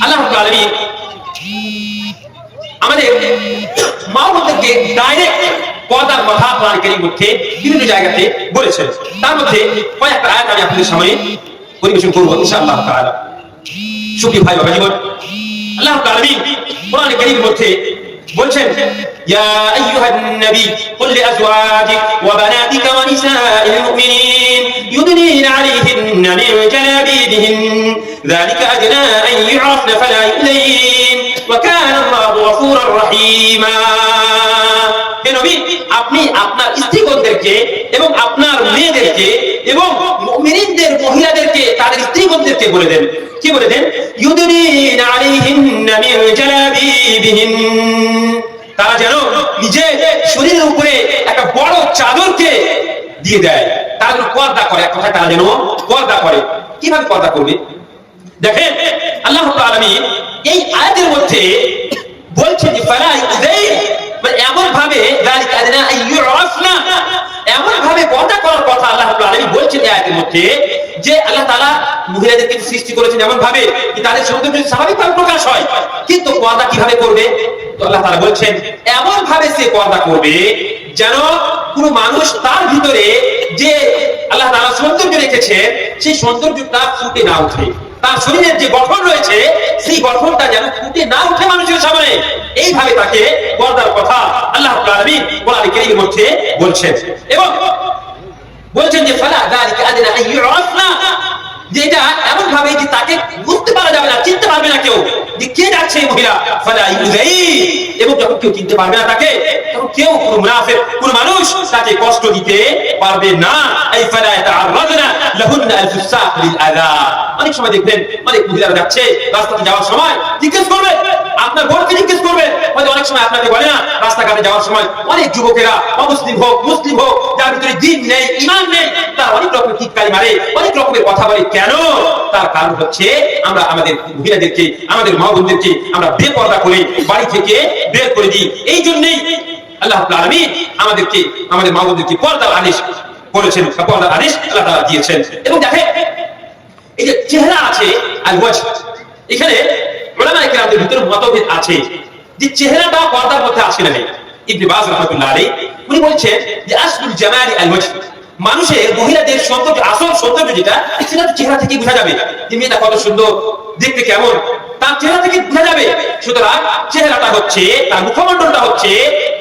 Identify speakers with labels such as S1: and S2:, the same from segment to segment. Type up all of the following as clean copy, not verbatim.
S1: আল্লাহ রাব্বুল আলামিন আমাদের মা বোনদেরকে ডাইরেক্ট পর্দার কথা কোরআন কারীমের মধ্যে বিভিন্ন জায়গাতে বলেছেন। তার মধ্যে কয়েকটা আয়াত আমি আপনাদের সামনে পরিবেশন করব ইনশাআল্লাহ তাআলা। সুপ্রিয় ভাই বাবা জীবন, আল্লাহ রাব্বুল আলামিন কোরআন কারীমের মধ্যে বলছেন, ইয়া আইয়ুহান নবী কুল লিআজওয়াজিক ওয়া বানাতিকা ওয়া নিসাইল মুমিনিন ইউদনিনা আলাইহিন্না মিন জালাবিবিহিন যালিকা আদনা আন ইউরাফনা ফালা ইউযাইন ওয়া কানা আল্লাহু গফুরার রহিমা। হে নবী, আপনি আপনার স্ত্রীগণদেরকে এবং আপনার মেয়েদেরকে এবং মুমিনদের মহিলাদেরকে তাদের স্ত্রীগণদেরকে বলে দেন, কি বলে দেন? ইউদনিনা আলাইহিন্না মিন জালাবিবিহিন, তারা যেন নিজের শরীরের উপরে একটা বড় চাদরকে দিয়ে দেয়, তারা যেন পর্দা করে। এক কথায় তারা যেন পর্দা করে। কিভাবে পর্দা করবে? দেখেন আল্লাহ রাব্বুল আলামিন এই আয়াতের মধ্যে বলছেন যে ফালা ইউযাইন, মানে এমন ভাবে যালিকা আদনা আন ইউরাফনা, এমন ভাবে পর্দা করার কথা আল্লাহ রাব্বুল আলামিন বলছেন এই আয়াতের মধ্যে, যে আল্লাহ তাআলা মহিলাদেরকে সৃষ্টি করেছেন এমন ভাবে যে তাদের সৌন্দর্য স্বাভাবিকভাবে প্রকাশ হয়, কিন্তু পর্দা কিভাবে করবে? তো আল্লাহ তাআলা বলছেন এমন ভাবে সে পর্দা করবে যেন কোনো মানুষ তার ভিতরে যে আল্লাহ তাআলা সৌন্দর্য রেখেছে সেই সৌন্দর্যটা ফুটে না ওঠে, তার শরীরের যে গঠন রয়েছে সেই গঠনটা যেন ফুটে না ওঠে মানুষের সামনে। এইভাবে তাকে পর্দার কথা আল্লাহ রাব্বুল আলামিন কোরআন কারীমের মধ্যে বলছেন, এবং বলছেন যে ফালা যালিকা আদনা আন ইউরাফনা, যে এটা এমন ভাবে যে তাকে বুঝতে পারা যাবে না, চিনতে পারবে না কেউ যে কে যাচ্ছে এই মহিলা। ফালা ইউযাইন, এবং যখন কেউ চিনতে পারবে না তাকে, তখন কেউ কোনো মুনাফিক কোনো মানুষ তাকে কষ্ট দিতে পারবে না। এই ফালা ইয়াতাআররাদনা লাহুন্না আল-ফুসাক লিল আযা। অনেক সময় দেখবেন অনেক মহিলারা যাচ্ছে রাস্তাতে যাওয়ার সময় জিজ্ঞেস করবে, আপনার বোনকে জিজ্ঞেস করবে, হয়তো অনেক সময় আপনাকে বলে না, রাস্তাঘাটে যাওয়ার সময় অনেক যুবকেরা অমুসলিম হোক মুসলিম হোক যার ভিতরে দ্বীন নেই ঈমান নেই, তারা অনেক রকমের টিটকারি মারে, অনেক রকমের কথা বলে। কেন? তার কারণ হচ্ছে আমরা আমাদের মহিলাদেরকে আমাদের মা বোনদেরকে আমরা বেপরদা করে বাড়ি থেকে বের করে দিই। এই জন্যই আল্লাহ রাব্বুল আলামিন আমাদেরকে আমাদের মা বোনদেরকে পর্দার আদেশ করেছেন, পর্দার আদেশ আল্লাহ তাআলা দিয়েছেন। এবং দেখেন এই যে চেহারা আছে আর ওয়াজহ, এখানে উলামায়ে কেরামদের ভিতরে মতভেদ আছে যে চেহারাটা পর্দার মধ্যে আসে না। ইবনে বাজ রাহমাতুল্লাহ আলাইহি উনি বলছেন যে আসলুল জামালি আল ওয়াজহ, মানুষের মহিলাদের সৌন্দর্য আসল সৌন্দর্য যেটা সেটা তো চেহারা থেকে বোঝা যাবে যে মেয়েটা কত সুন্দর, দেখতে কেমন, তার চেহারা থেকে বোঝা যাবে। সুতরাং চেহারাটা হচ্ছে তার মুখমণ্ডলটা হচ্ছে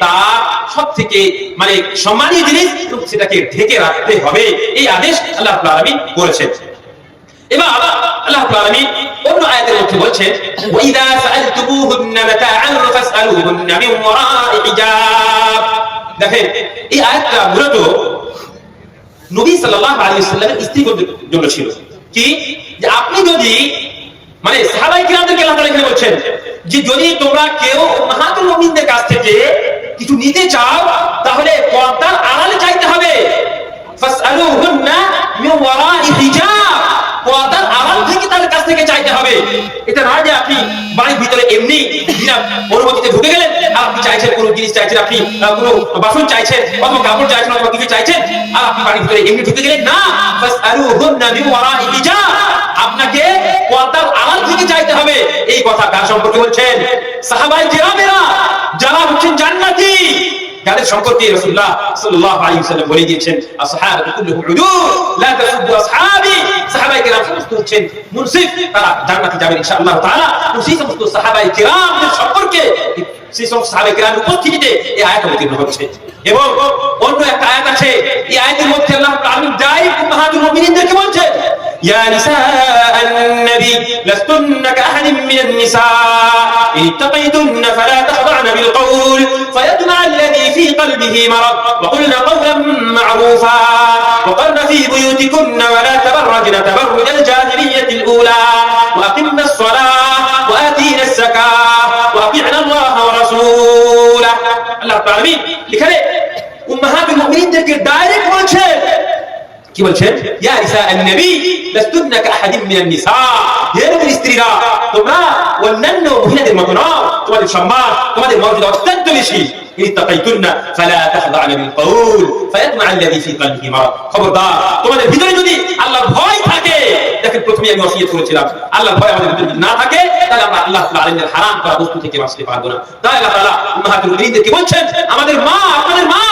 S1: তার সব থেকে মানে সম্মানীয় জিনিস, সেটাকে ঢেকে রাখতে হবে। এই আদেশ আল্লাহ রাব্বুল আলামিন করেছেন। এবার আল্লাহ রাব্বুল আলামিন অন্য আয়াতের মধ্যে বলছেন ওয়াইদা সাআলতুমুহুন্না মাতাআন ফাসআলুহুন্না মিন ওয়ারা'i হিজাব। দেখেন এই আয়াতটা মূলত নবী সাল্লাল্লাহু আলাইহি ওয়াসাল্লামের স্ত্রীগণদের জন্য ছিল। কি যে আপনি যদি মানে সাহাবায়ে কিরামদেরকে আল্লাহ তাআলা এখানে বলছেন যে যদি তোমরা কেউ উম্মাহাতুল মুমিনদের কাছ থেকে কিছু নিতে চাও তাহলে পর্দার আড়ালে চাইতে হবে। ফাসআলুহুন্না মিন ওয়ারা'i হিজাব, পর্দার আড়াল থেকে তাদের কাছ থেকে চাইতে হবে। এটা নয় যে আপনি বাড়ির ভিতরে এমনি বিনা অনুমতিতে ঢুকে গেলেন আর আপনি চাইছেন কোনো জিনিস চাইছেন, আপনি কোনো বাসন চাইছেন অথবা কাপড় চাইছেন অথবা কিছু চাইছেন আর আপনি বাড়ির ভিতরে এমনি ঢুকে গেলেন না। ফাসআলুহুন্না মিন ওয়ারা'i হিজাব, আপনাকে পর্দার আড়াল থেকে চাইতে হবে। এই কথা কার সম্পর্কে বলছেন? সাহাবায়ে কেরামেরা যারা হচ্ছেন জান্নাতি, যাদের সম্পর্কে রাসূলুল্লাহ সাল্লাল্লাহু আলাইহি ওয়াসাল্লাম বলে দিয়েছেন আসহাবু কুল্লুহুম উদুল লা তাসুবু আসহাবি, সাহাবায়ে কেরাম সমস্ত হচ্ছেন মুনসিফ, তারা জান্নাতে যাবেন ইনশাআল্লাহ তাআলা। তো সেই সমস্ত সাহাবায়ে কেরামদের সম্পর্কে সেই সমস্ত সাহাবায়ে কেরামের উপস্থিতিতে এই আয়াত অবতীর্ণ হচ্ছে। এবং অন্য একটা আয়াত আছে, এই আয়াতের মধ্যে আল্লাহ রাব্বুল আলামিন ডাইরেক্ট উম্মাহাতুল মুমিনিনদেরকে বলছেন ইয়া নিসাআন নবী লাস্তুন্না কাআহাদিন মিনান নিসা ইত্তাকাইতুন্না ফালা তাখদা'না বিল কওল ফায়াতমা আল্লাযী ফী কলবিহি মারাদ ওয়া কুলনা কওলান মা'রুফা ওয়া قرن في بيوتكن ولا تبرجن تبرج الجاهلية الأولى وأقمنا الصلاة وآتينا الزكاة وأطيعنا الله ورسوله। আল্লাহ তাআলা এখানে উম্মাহাতুল মুমিনিনদেরকে ডাইরেক্ট বলছেন, কি বলছেন? ইয়া নিসাআন নবী লাস্তুন্না কাআহাদিন মিনান নিসা, হে নবীর স্ত্রীরা তোমরা অন্যান্য মহিলাদের মতো নও, তোমাদের সম্মান তোমাদের মর্যাদা অত্যন্ত বেশি। ইত্তাকাইতুন্না ফালা তাখদা'না বিল কওল ফায়াতমা আল্লাযী ফী কলবিহি মারাদ, খবরদার তোমাদের ভিতরে যদি আল্লাহর ভয় থাকে, দেখেন প্রথমে আমি ওসিয়ত করেছিলাম আল্লাহর ভয় আমাদের ভিতরে না থাকে তাহলে আমরা আল্লাহ রাব্বুল আলামিনের হারাম করা বস্তু থেকে বাঁচতে পারবো না। তাই আল্লাহ তাআলা উম্মাহাতুল মুমিনিনদেরকে বলছেন, আমাদের মা, আপনাদের মা,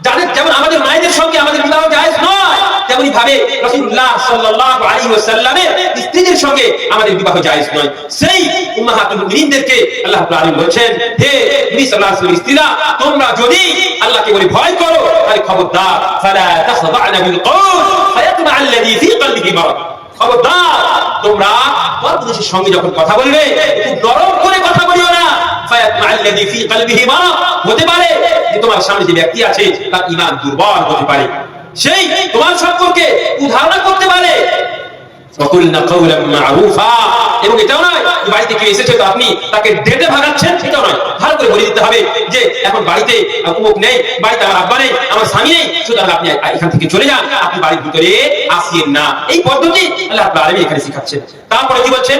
S1: যাদের যেমন আমাদের মায়েদের সঙ্গে আমাদের বিবাহ জায়েজ নয়, তেমনি ভাবে রাসূলুল্লাহ সাল্লাল্লাহু আলাইহি ওয়াসাল্লামের স্ত্রীদের সঙ্গে আমাদের বিবাহ জায়েজ নয়। সেই উম্মাহাতুল মুমিনিনদেরকে আল্লাহ রাব্বুল আলামিন বলছেন, হে নবী সাল্লাল্লাহু আলাইহি ওয়াসাল্লামের স্ত্রীরা, তোমরা যদি আল্লাহকে বলে ভয় করো, তাহলে খবরদার ফালা তাখদা'না বিল কওল ফায়াতমা আল্লাযী ফী কলবিহি মারাদ। খবরদার তোমরা পরপুরুষের সঙ্গে যখন কথা বলবে, খুব নরম করে কথা বলিও না। ফায়াতমা আল্লাযী ফী কলবিহি মারাদ, হতে পারে যে তোমার সামনে যে ব্যক্তি আছে তার ঈমান দুর্বল হতে পারে, সেই তোমার সম্পর্কে উদাহরণ করতে পারে। وقلنا قولا معروفا, এবং এটাও নয় বাড়িতে কেউ এসেছে তো আপনি তাকে ডেটে ভাগাচ্ছেন, সেটাও নয়। ভালো করে বলে দিতে হবে যে এখন বাড়িতে অমুক নেই, বাড়িতে আমার আব্বা নেই, আমার স্বামী নেই, সুতরাং আপনি এখান থেকে চলে যান, আপনি বাড়ির ভিতরে আসিয়েন না। এই পদ্ধতি আল্লাহ রাব্বুল আলামিন এখানে শিখাচ্ছেন। তারপরে কি বলছেন,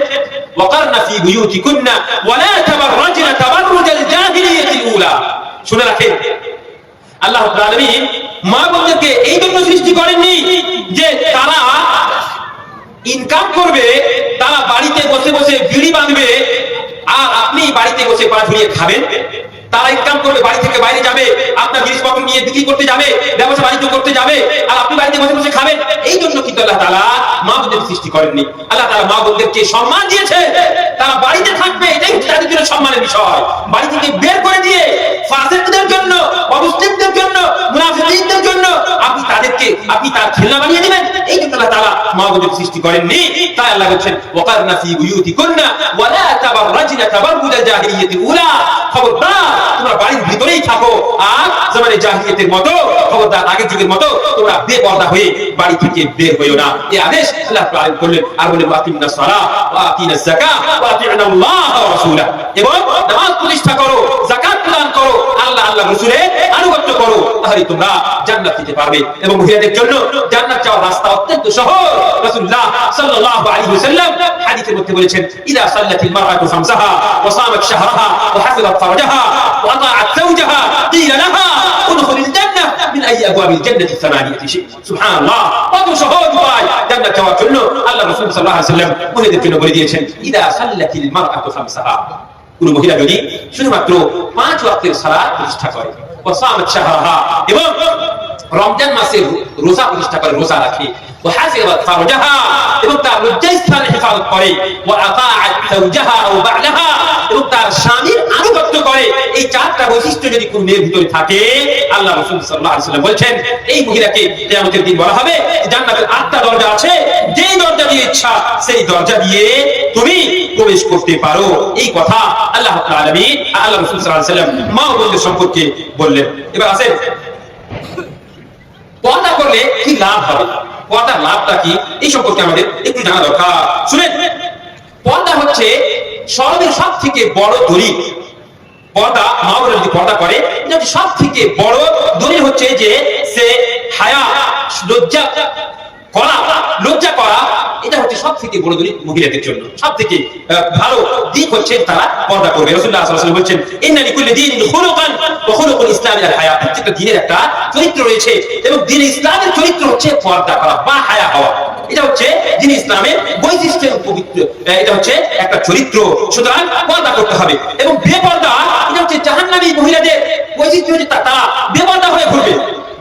S1: ওয়াকারনা ফি বুয়ুতিকুন্না ওয়ালা তাবাররাজনা তাবাররুজাল জাহিলিয়াতিল উলা। শুনে রাখেন, আল্লাহ রাব্বুল আলামিন মা বোনদেরকে এই জন্য সৃষ্টি করেননি যে তারা ইনকাম করবে, তারা বাড়িতে বসে বসে বিড়ি বাঁধবে আর আপনি বাড়িতে বসে পা ঝুলিয়ে খাবেন। তারা ইনকাম করবে, বাড়ি থেকে বাইরে যাবে, আপনার জিনিসপত্র নিয়ে বিক্রি করতে যাবে, ব্যবসা বাণিজ্য করতে যাবে, আর আপনি বাড়িতে বসে বসে খাবেন। এই জন্য কিন্তু আল্লাহ তাআলা মা বোনদের সৃষ্টি করেননি। আল্লাহ তাআলা মা বোনদেরকে সম্মান দিয়েছে, তারা বাড়িতে থাকবে, এটাই তাদের জন্য সম্মানের বিষয়। বাড়ি থেকে বের করে দিয়ে ফাসিকদের জন্য, অমুসলিমদের জন্য, মুনাফিকদের জন্য আপনি তার খেলনা বানিয়ে দিবেন, এই জন্য আল্লাহ তাআলা মা বোনদের সৃষ্টি করেননি। তাই আল্লাহ বলেছেন, ওয়াকারনা ফি বুয়ুতিকুন্না ওয়ালা তাবাররাজনা তাবাররুজাল জাহিলিয়াতিল উলা। খবরদার তোমরা বাড়ির ভিতরেই থাকো, আর জামানে জাহিলিয়াতের মতো, খবরদার আগের যুগের মতো তোমরা বেপরদা হয়ে বাড়ি থেকে বের হইও না। এই আদেশ আল্লাহ তাআলা করলেন। আর বলেন, ওয়াকিমুস সালাহ ওয়া আতিনাজ যাকাহ ওয়া আতিউল্লাহ ওয়া রাসূলা, এবং নামাজ প্রতিষ্ঠা করো, যাকাত প্রদান করো, আল্লাহ রাসূলের আনুগত্য করো, তাহলে তোমরা জান্নাত পেতে পারবে। এবং মহিলাদের জন্য জান্নাত যাওয়ার রাস্তা অত্যন্ত সহজ। রাসূলুল্লাহ সাল্লাল্লাহু আলাইহি ওয়াসাল্লাম হাদিসের মধ্যে বলেছেন, ইযা সাল্লাতিল মারআতু খামসাহা ওয়া সামাত শাহরাহা ওয়া হাফিযাত ফারজাহা ওয়া আতাআত যাওজাহা কিলা লাহা উদখুলিল জান্নাহ মিন আইয়ি আবওয়াবিল জান্নাতি সামানিয়াতি। সুবহানাল্লাহ, কত সহজ উপায় জান্নাত যাওয়ার জন্য আল্লাহ রাসূল সাল্লাল্লাহু আলাইহি ওয়াসাল্লাম মহিলাদের জন্য বলে দিয়েছেন, ইযা সাল্লাতিল মারআতু খামসাহা, কোন মহিলা যদি শুধুমাত্র 5 ওয়াক্তের সালাত প্রতিষ্ঠা করে, ওয়া সামাত শাহরাহা, এবং রমজান মাসে রোজা প্রতিষ্ঠা করে, রোজা রাখে, ওয়া হাফিযাত ফারজাহা, এবং তার লজ্জাস্থানে হেফাজত করে, ওয়া আতাআত যাওজাহা আও বা'লাহা, এবং তার স্বামীর আনুগত্য করে, এই 4টা বৈশিষ্ট্য যদি কোন মেয়ের ভিতরে থাকে, আল্লাহ রাসূল সাল্লাল্লাহু আলাইহি ওয়াসাল্লাম বলেন এই মহিলাকে কিয়ামতের দিন বলা হবে জান্নাতের 8টা দরজা আছে, যেই দরজা দিয়ে ইচ্ছা সেই দরজা দিয়ে তুমি প্রবেশ করতে পারো। এই কথা আল্লাহ রাব্বুল আলামিন আল্লাহ রাসূল সাল্লাল্লাহু আলাইহি ওয়াসাল্লাম মা ও বোনদের সম্পর্কে বললেন। এবার আসেন, পর্দা করলে কি লাভ হবে, পর্দার লাভটা কি, এই সম্পর্কে আমাদের একটু জানা দরকার। শুনেন, পর্দা হচ্ছে সমাজের সব থেকে বড় দলিল। পর্দা, মা বোন যদি পর্দা করে, এটা হচ্ছে সব থেকে বড় দলিল, হচ্ছে যে সে হায়া, লজ্জা করা, এটা হচ্ছে সব থেকে বড় দলিল মহিলাদের জন্য। সব থেকে ভালো দিক হচ্ছে তারা পর্দা করবে। রাসূলুল্লাহ সাল্লাল্লাহু আলাইহি ওয়াসাল্লাম বলেছেন, ইন্না লিকুল্লি দীনিন খুলুকান ওয়া খুলুকুল ইসলামি আল হায়া। প্রত্যেকটা দিনের একটা চরিত্র রয়েছে, এবং দ্বীন ইসলামের চরিত্র হচ্ছে পর্দা করা বা হায়া হওয়া। এটা হচ্ছে দ্বীন ইসলামের বৈশিষ্ট্যের পবিত্র, এটা হচ্ছে একটা চরিত্র। সুতরাং পর্দা করতে হবে। এবং বেপর্দা, এটা হচ্ছে জাহান্নামী মহিলাদের বৈশিষ্ট্য, যে তারা বেপর্দা হয়ে ঘুরবে।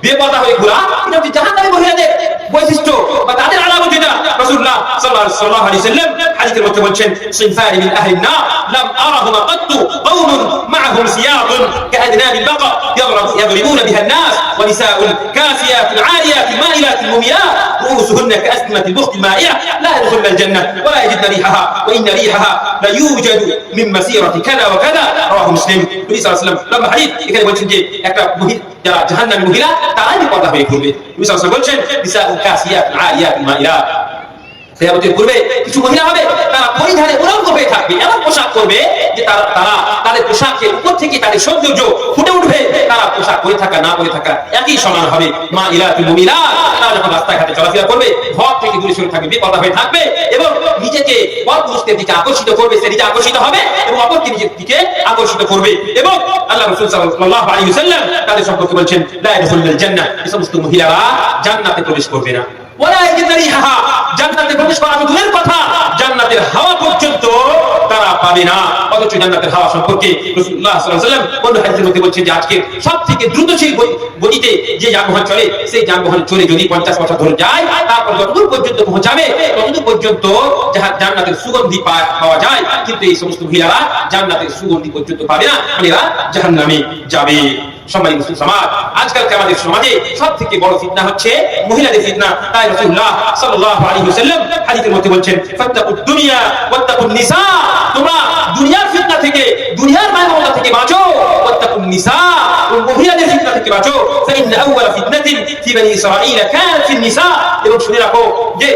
S1: বেপর্দা হয়ে ঘোরা, এটা হচ্ছে জাহান্নামী মহিলাদের বৈশিষ্ট্য বা তাদের আলামত। এটা রাসূলুল্লাহ সাল্লাল্লাহু আলাইহি ওয়াসাল্লাম হাদিসের মধ্যে বলেন, সিনফানি মিন আহলিন নার লাম আরাহুমা কাত্তু কওমুন মা'আহুম সিয়াতুন কা'adnabil বাকা يضربون بها الناس ونساء كاسيات عاريات مائلات مميلات رؤوسهن كأسنمة البخت المائلة لا يدخلن الجنة ولا يجدن ريحها وإن ريحها لا يوجد من مسيرة كذا وكذا رواه مسلم। নবী সাল্লাল্লাহু আলাইহি ওয়াসাল্লাম লম্বা হাদিস, এখানে বলছেন যে একটা মহিলা, যারা জাহান্নামী মহিলা, তারাই বিপদে হয়ে ঘুরবে। নবী সাল্লাল্লাহু আলাইহি ওয়াসাল্লাম বলছেন, নিসাউন কাসিয়াত আরিয়াত মাইলাত, কিয়ামতের পূর্বে কিছু মহিলা হবে, তারা পরিধানে উলঙ্গ হয়ে থাকবে, এমন পোশাক করবে যে তারা তাদের পোশাকের উপর থেকে তাদের সৌন্দর্য ফুটে উঠবে। তারা পোশাক পরে থাকা না পরে থাকা একই সমান হবে। মা ইলাতুল মুমিনাত, তারা যখন রাস্তাঘাটে চলাফেরা করবে, ঘর থেকে দূরে সরে থাকবে, বেপরদা হয়ে থাকবে, এবং নিজেকে পরপুরুষদের দিকে আকর্ষিত করবে, সে নিজে আকর্ষিত হবে এবং অপরকে নিজের দিকে আকর্ষিত করবে। এবং আল্লাহ রাসূল সাল্লাল্লাহু আলাইহি ওয়াসাল্লাম তাদের সম্পর্কে বলছেন, লা ইয়াদখুলুল জান্নাহ, এই সমস্ত মহিলারা জান্নাতে প্রবেশ করবে না। ওয়ালা ইয়াজদারিহা, জান্নাতে প্রবেশ করা দূরের কথা, জান্নাতের হাওয়া পর্যন্ত তারা পাবে না। অথচ জান্নাতের হাওয়া সম্পর্কে রাসূলুল্লাহ সাল্লাল্লাহু আলাইহি ওয়াসাল্লাম অন্য হাদিসের মধ্যে বলছেন যে আজকে সবথেকে দ্রুতশীল গতিতে যে যানবাহন চলে, সেই যানবাহন চলে যদি 50 বছর ধরে যায়, তারপর যতদূর পর্যন্ত পৌঁছাবে ততদূর পর্যন্ত জান্নাতের সুগন্ধি পাওয়া যায়, কিন্তু এই সমস্ত মহিলারা জান্নাতের সুগন্ধি পর্যন্ত পাবে না, এরা জাহান্নামে যাবে। সম্মানিত মুসলিম সমাজ, আজকালকে আমাদের সমাজে সবথেকে বড় ফিতনা হচ্ছে মহিলাদের ফিতনা। তাই রাসূলুল্লাহ সাল্লাল্লাহু আলাইহি ওয়াসাল্লাম হাদিসের মধ্যে বলছেন, ফাত্তাকুদ দুনিয়া ওয়াত্তাকুন নিসা, তোমরা দুনিয়ার ফিতনা থেকে, দুনিয়ার মায়ামমতা থেকে বাঁচো, ওয়াত্তাকুন নিসা, মহিলাদের ফিতনা থেকে বাঁচো। ফাইন্না আউওয়ালা ফিতনাতিন ফি বনি ইসরাঈল কানাত ফি নিসা, এবং শুনে রাখো যে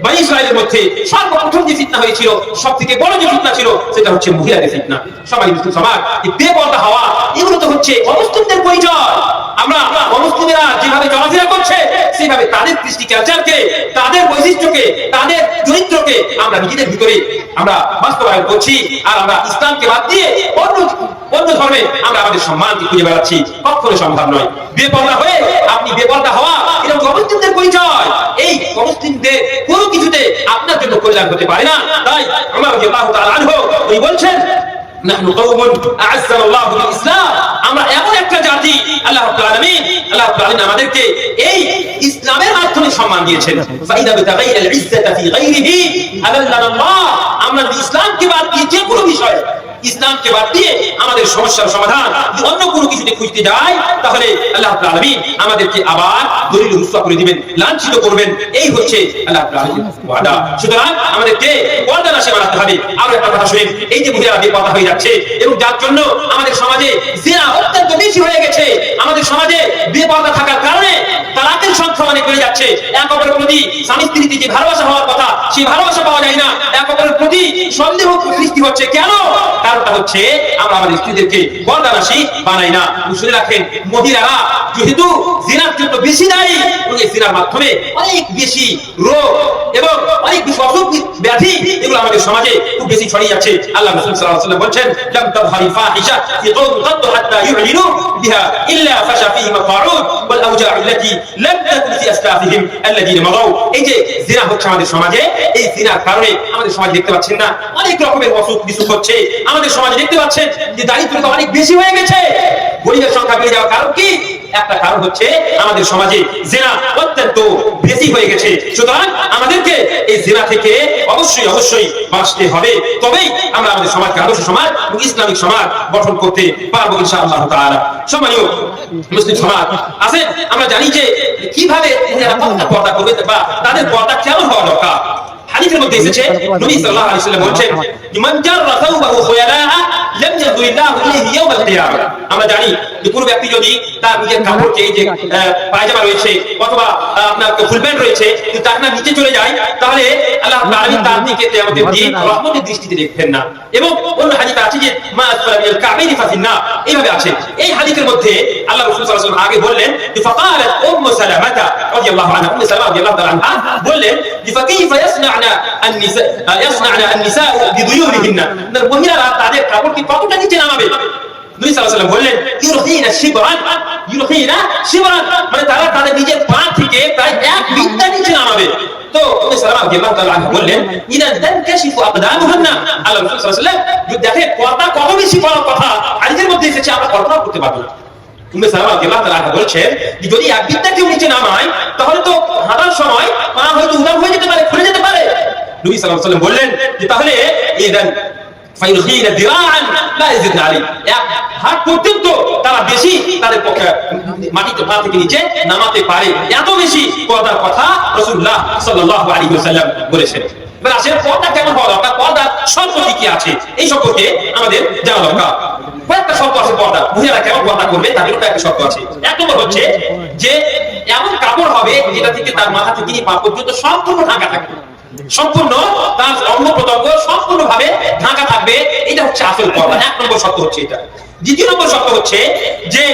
S1: বনি ইসরাঈলের মধ্যে সর্বপ্রথম যে ফিতনা হয়েছিল, সবথেকে বড় যে ফিতনা ছিল, সেটা হচ্ছে মহিলাদের ফিতনা। সম্মানিত মুসলিম সমাজ, এই বেপরদা হওয়া, এগুলো তো হচ্ছে অমুসলিমদের পরিচয়। আমরা অমুসলিমেরা যেভাবে চলাফেরা করছে, সেভাবে তাদের কৃষ্টি কালচারকে, তাদের বৈশিষ্ট্যকে, তাদের চরিত্রকে আমরা নিজেদের ভিতরে আমরা বাস্তবায়ন করছি। আর আমরা ইসলামকে বাদ দিয়ে অন্য ধর্মে আমরা আমাদের সম্মানকে খুঁজে বেড়াচ্ছি, কখনো সম্ভব নয়। বেপরদা হয়ে আপনি বেপরদা হওয়া, এটা অমুসলিমদের পরিচয়। এই অমুসলিমদের কোনো কিছুতে আপনার জন্য কল্যাণ হতে পারে না। তাই ওমর রাদিয়াল্লাহু তাআলা আনহু উনি বলছেন, নাহনু কওমুন আ'আজ্জানাল্লাহু বিল ইসলাম, আমরা এমন একটা জাতি, আল্লাহ রাব্বুল আলামিন আমাদেরকে এই ইসলামের মাধ্যমে সম্মান দিয়েছেন। ফাইদা বিতাগাইল ইজ্জাতা ফি গায়রিহি আদাল্লানাল্লাহ, আমরা ইসলামকে বাদ দিয়ে যে কোনো বিষয়, ইসলামকে বাদ দিয়ে আমাদের সমস্যার সমাধান অন্য কোনো কিছুতে খুঁজতে যাই, তাহলে আল্লাহ রাব্বুল আলামিন আমাদেরকে আবার দলিল রুসওয়া করে দিবেন, লাঞ্ছিত করবেন। এই হচ্ছে আল্লাহ রাব্বুল আলামিনের ওয়াদা। সুতরাং আমাদেরকে পর্দা নাশে বানাতে হবে। আরো একটা কথা শুনেন, এই যে মহিলারা বেপরদা হয়ে যাচ্ছে, এবং যার জন্য আমাদের সমাজে জিনা অত্যন্ত বেশি হয়ে গেছে, আমাদের সমাজে বেপরদা থাকার কারণে তালাকের সংখ্যা অনেক বেড়ে যাচ্ছে। এক অপরের প্রতি স্বামী স্ত্রীতে যে ভালোবাসা হওয়ার কথা, সেই ভালোবাসা পাওয়া যায় না। এক অপরের প্রতি সন্দেহ সৃষ্টি হচ্ছে। কেন? কারণটা হচ্ছে আমরা আমাদের স্ত্রীদেরকে পর্দানাশী বানাই না। শুনে রাখেন, মহিলারা যেহেতু জিনার জন্য বেশি দায়ী, এবং এই জিনার মাধ্যমে অনেক বেশি রোগ এবং অনেক বেশি অসুখ ব্যাধি এগুলো আমাদের সমাজে খুব বেশি ছড়িয়ে যাচ্ছে। আল্লাহ রাসূল সাল্লাল্লাহু আলাইহি ওয়াসাল্লাম বলেন, লাম তাযহারি ফাহিশা ফি কওম قط حتى يعلنوا بها الا فشى فيهم الطاعون والاوجاع التي لم تكن في اسلافهم الذين مضوا। এই যে জিনা হচ্ছে আমাদের সমাজে, এই জিনার কারণে আমাদের সমাজে দেখতে পাচ্ছেন না অনেক রকমের অসুখ বিসুখ হচ্ছে। আমাদের সমাজে দেখতে পাচ্ছেন যে দারিদ্রতা অনেক বেশি হয়ে গেছে, গরিবের সংখ্যা বেড়ে যাওয়ার কারণ কি? একটা কারণ হচ্ছে আমাদের সমাজে জিনা অত্যন্ত বেশি হয়ে গেছে। সুতরাং আমাদেরকে এই জিনা থেকে অবশ্যই বাঁচতে হবে, তবেই আমরা আমাদের সমাজকে আদর্শ সমাজ এবং ইসলামিক সমাজ গঠন করতে পারবো ইনশাআল্লাহ তাআলা। সম্মানীয় মুসলিম সমাজ, আসেন আমরা জানি যে কিভাবে এরা পর্দা করবে বা তাদের পর্দা কেমন হওয়া দরকার। হাদিসের মধ্যে এসেছে, নবী সাল্লাল্লাহু আলাইহি ওয়াসাল্লাম বলেছেন, মান জাররা সাওবাহু খুয়ালাআ লাম ইয়াযুল্লাহু ইলাইহি ইয়াওমাল কিয়ামা। আমরা জানি যে কোনো ব্যক্তি যদি তার নিজের কাপড়কে, এই যে পায়জামা রয়েছে অথবা আপনার ফুল প্যান্ট রয়েছে, যদি তার না নিচে চলে যায়, তাহলে আল্লাহ রাব্বুল আলামিন তার দিকে কিয়ামতের দিন রহমতের দৃষ্টিতে দেখবেন না। এবং অন্য হাদিসে আছে যে মা আসফালা মিনাল কাবাইনি ফাফিন্নার, এইভাবে আছে। এই হাদিসের মধ্যে আল্লাহ রাসূল সাল্লাল্লাহু আলাইহি ওয়াসাল্লাম আগে বললেন যে ফাকালাত উম্মু সালামাতা রাদিয়াল্লাহু আনহা, উম্মু সালামা রাদিয়াল্লাহু তাআলা আনহা বললেন যে ফাকাইফা ইয়াসনা'না আন-নিসা বিদুয়ুরিহিন্না, মহিলারা তাদের কাপড় কি কতটা নিচে নামাবে? নবী সাল্লাল্লাহু আলাইহি ওয়াসাল্লাম বললেন ইউরহিনা শিবরান, মানে তারা তাদের নিজের পা থেকে প্রায় এক বিঘা নিচে নামাবে। তো উম্মে সালামা রাদিয়াল্লাহু তাআলা আনহা বললেন ইদান তানকাশিফু আকদামুহুন্না, আল্লাহ রাসূল সাল্লাল্লাহু আলাইহি ওয়াসাল্লাম যদি দেখে পর্দা কত বেশি করার কথা হাদিসের মধ্যে এসেছে, আমরা কল্পনা করতে পারবো না। উম্মে সালামা রাদিয়াল্লাহু তাআলা আনহা বলছেন যে যদি এক বিঘা কেউ নিচে নামায়, তাহলে তো হাঁটার সময় পা হয়তো উদাম হয়ে যেতে পারে, খুলে যেতে পারে। নবী সাল্লাল্লাহু আলাইহি ওয়াসাল্লাম বললেন যে তাহলে ইদান ফায়ুরখিনা দিরাআন লা ইয়াজিদনা আলাইহি, এক হাত পর্যন্ত তারা বেশি তাদের পক্ষে মাটিতে পা থেকে নিচে নামাতে পারে। এত বেশি পর্দার কথা রাসূলুল্লাহ সাল্লাল্লাহু আলাইহি ওয়াসাল্লাম বলেছেন। এবার আসলে পর্দা কেমন হওয়া দরকার, পর্দার শর্ত কি আছে, এই সম্পর্কে আমাদের জানা দরকার। কয়েকটা শর্ত আছে পর্দা, মহিলারা কেমন পর্দা করবে তার কয়েকটা শর্ত আছে। এক নম্বর হচ্ছে যে এমন কাপড় হবে যেটা থেকে তার মাথা থেকে পা পর্যন্ত সম্পূর্ণ ঢাকা থাকবে, সম্পূর্ণ তার অঙ্গ প্রত্যঙ্গ সম্পূর্ণভাবে ঢাকা থাকবে। এটা হচ্ছে আসল পর্দা, এক নম্বর শর্ত হচ্ছে এটা। দ্বিতীয় নম্বর শর্ত হচ্ছে যে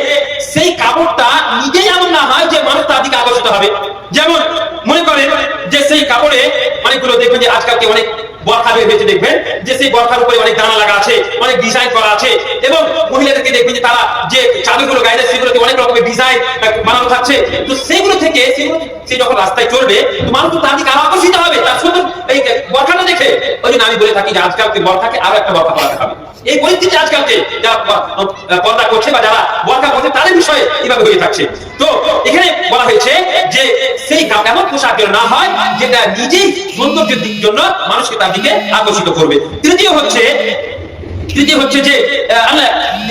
S1: সেই কাপড়টা নিজেই এমন না হয় যে মানুষ তার দিকে আকর্ষিত হবে। যেমন মনে করেন যে সেই কাপড়ে অনেকগুলো দেখবেন যে আজকালকে অনেক বরখা বেঁচে দেখবেন যে সেই বরখার উপরে অনেক দানা লাগা আছে, অনেক ডিজাইন করা আছে, এবং মহিলাদেরকে দেখবেন যে তারা যে চাদরগুলো গায়ে দেয় সেগুলোতে অনেক রকমের ডিজাইন বানানো থাকছে। তো সেগুলো থেকে সে যখন রাস্তায় চলবে তো মানুষ তো তার দিকে আরো আকর্ষিত হবে তার সুন্দর এই বরখাটা দেখে। ওই জন্য আমি বলে থাকি যে আজকালকে বরখাকে আরো একটা বরখা করাতে হবে। এই পরিস্থিতি আজকালকে যারা পর্দা করছে বা যারা বরখা করছে তাদের বিষয়ে এভাবে হয়ে থাকছে। তো এখানে বলা হয়েছে যে সেই এমন পোশাক যেন না হয় যেটা নিজেই সৌন্দর্যের দিক জন্য মানুষকে তার দিকে আকর্ষিত করবে। তৃতীয় হচ্ছে যে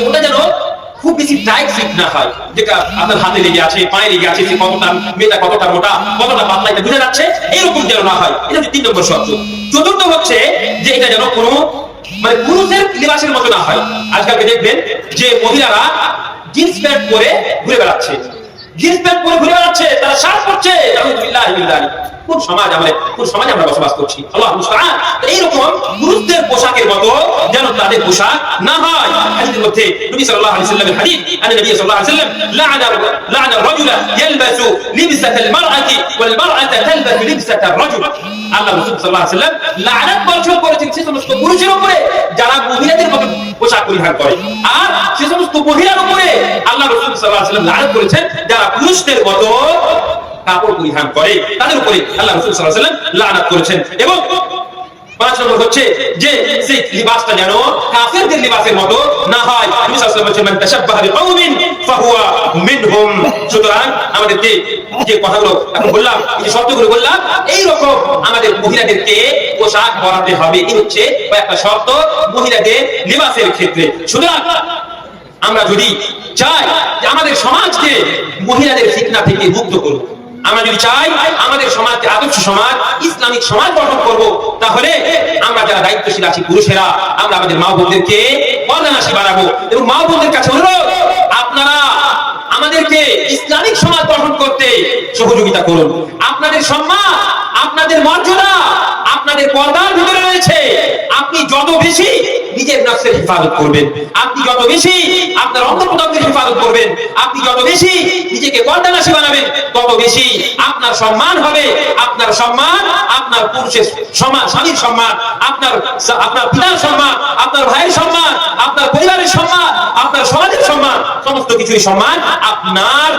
S1: ওটা যেন খুব বেশি টাইট ফিট না হয়, যেটা আপনার হাতে লেগে আছে, পায়ে লেগে আছে, সে কতটা মেয়েটা কতটা মোটা কতটা পাতলা এটা বুঝে যাচ্ছে, এইরকম যেন না হয়। এটা হচ্ছে 3 নম্বর শর্ত। চতুর্থ হচ্ছে যে এটা যেন কোনো মানে পুরুষের লিবাসের মতো না হয়। আজকালকে দেখবেন যে মহিলারা জিন্স প্যান্ট পরে ঘুরে বেড়াচ্ছে, তারা শার্ট পরছে। কোন সমাজে আমরা বসবাস করছি? আল্লাহ মুস্তাআন। এইরকম পুরুষদের পোশাকের মতো যেন তাদের পোশাক না হয়। হাদিসের মধ্যে নবী সাল্লাল্লাহু আলাইহি ওয়াসাল্লামের হাদিস, নবী সাল্লাল্লাহু আলাইহি ওয়াসাল্লাম লা'না আর-রাজুলা ইয়ালবাসু লিবসাতাল মারআতি ওয়াল মারআতা তালবাসু লিবসাতার রাজুল। আল্লাহ রাসূল সাল্লাল্লাহু আলাইহি ওয়াসাল্লাম লা'নাত বর্ষণ করেছেন সে সমস্ত পুরুষের উপরে যারা মহিলাদের মতো পোশাক পরিধান করে, আর সে সমস্ত মহিলার উপরে আল্লাহ রাসূল সাল্লাল্লাহু আলাইহি ওয়াসাল্লাম লা'নাত করেছেন যারা পুরুষদের মতো কাপড় পরিধান করে, তাদের উপরে আল্লাহ রাসূল সাল্লাল্লাহু আলাইহি ওয়াসাল্লাম লা'নাত করেছেন। এবং 5 নম্বর হচ্ছে যে সেই লিবাসটা যেন কাফেরদের লিবাসের মতো না হয়। নবী সাল্লাল্লাহু আলাইহি ওয়াসাল্লাম বলেছেন, মান তাশাব্বাহা বিকাউমিন ফাহুয়া মিনহুম। সুতরাং আমাদেরকে যে কথাগুলো এখন বললাম, এই শর্তগুলো বললাম, এই রকম আমাদের মহিলাদেরকে পোশাক পরাতে হবে। এই হচ্ছে একটা শর্ত মহিলাদের লিবাসের ক্ষেত্রে। সুতরাং আমরা যদি চাই যে আমাদের সমাজকে মহিলাদের ফিতনা থেকে মুক্ত করব, আমরা যদি চাই আমাদের সমাজকে আদর্শ সমাজ, ইসলামিক সমাজ গঠন করব, তাহলে আমরা যারা দায়িত্বশীল আছি পুরুষেরা, আমরা আমাদের মা বোনদেরকে পর্দানাশী বানাবো। এবং মা বোনদের কাছে অনুরোধ, আপনারা আমাদেরকে ইসলামিক সমাজ গঠন করতে সহযোগিতা করুন। আপনাদের সম্মান, আপনাদের মর্যাদা আপনাদের পর্দার ভিতরে রয়েছে। আপনি যত বেশি নিজের নফসের হেফাজত করবেন, আপনি যত বেশি আপনার অন্তঃপ্রদানের হেফাজত করবেন, আপনি যত বেশি নিজেকে পর্দানাশী বানাবেন, তত বেশি আপনার সম্মান হবে। আপনার সম্মান, আপনার পুরুষের সম্মান, স্বামীর সম্মান, আপনার পিতার সম্মান, আপনার ভাইয়ের সম্মান, আপনার পরিবারের সম্মান, আপনার সমাজের সম্মান, সমস্ত কিছুর সম্মান আপনার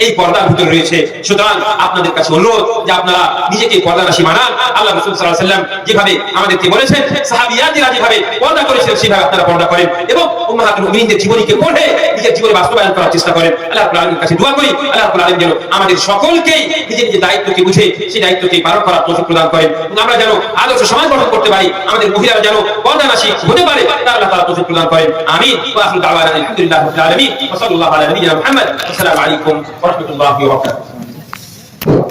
S1: এই পর্দার ভিতরে রয়েছে। সুতরাং আপনাদের কাছে অনুরোধ যে আপনারা নিজেকে পর্দানাশী বানান। আল্লাহ রাসূল সাল্লাল্লাহু আলাইহি ওয়াসাল্লাম যেভাবে আমাদেরকে বলেছেন, সাহাবিয়ারা যেভাবে পর্দা করেছেন সেভাবে আপনারা পর্দা করেন এবং উম্মাহাতুল মুমিনিনদের জীবনীকে পড়ে নিজের জীবনে বাস্তবায়ন করার চেষ্টা করেন। আল্লাহ রাব্বুল আলামিনের কাছে দোয়া করি, আল্লাহ রাব্বুল আলামিন যেন আমাদের সকলকেই নিজের দায়িত্বকে বুঝে সেই দায়িত্বকে পালন করার তৌফিক প্রদান করেন এবং আমরা যেন আদর্শ সমাজ গঠন করতে পারি, আমাদের মহিলারা যেন পর্দানাশী হতে পারে, তা আল্লাহ তাআলা তৌফিক প্রদান করেন। আমিন। ওয়া আখিরু দাওয়ানা আলহামদুলিল্লাহি রাব্বিল আলামিন ওয়া সাল্লাল্লাহু আলা নাবিয়িনা মুহাম্মদ। আসসালামু আলাইকুম ওয়া রাহমাতুল্লাহি ওয়া বারাকাতুহু।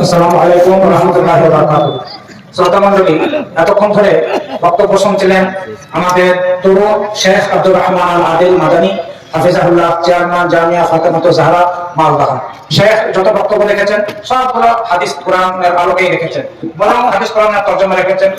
S2: আসসালামু আলাইকুম ওয়া রাহমাতুল্লাহি ওয়া বারাকাতুহু। শ্রোতা মণ্ডলী, এতক্ষণ ধরে বক্তব্য শুনছিলেন আমাদের তরুণ শেখ আব্দুর রহমান আল আদিল মাদানী হাফিজাহুল্লাহ, চেয়ারম্যান জামিয়া ফাতেমাতুজ জাহরা মালদহ। শেখ যত বক্তব্য রেখেছেন সবগুলো হাদিস কোরআনের আলোকেই রেখেছেন, বরং হাদিস কোরআনের তরজমা রেখেছেন।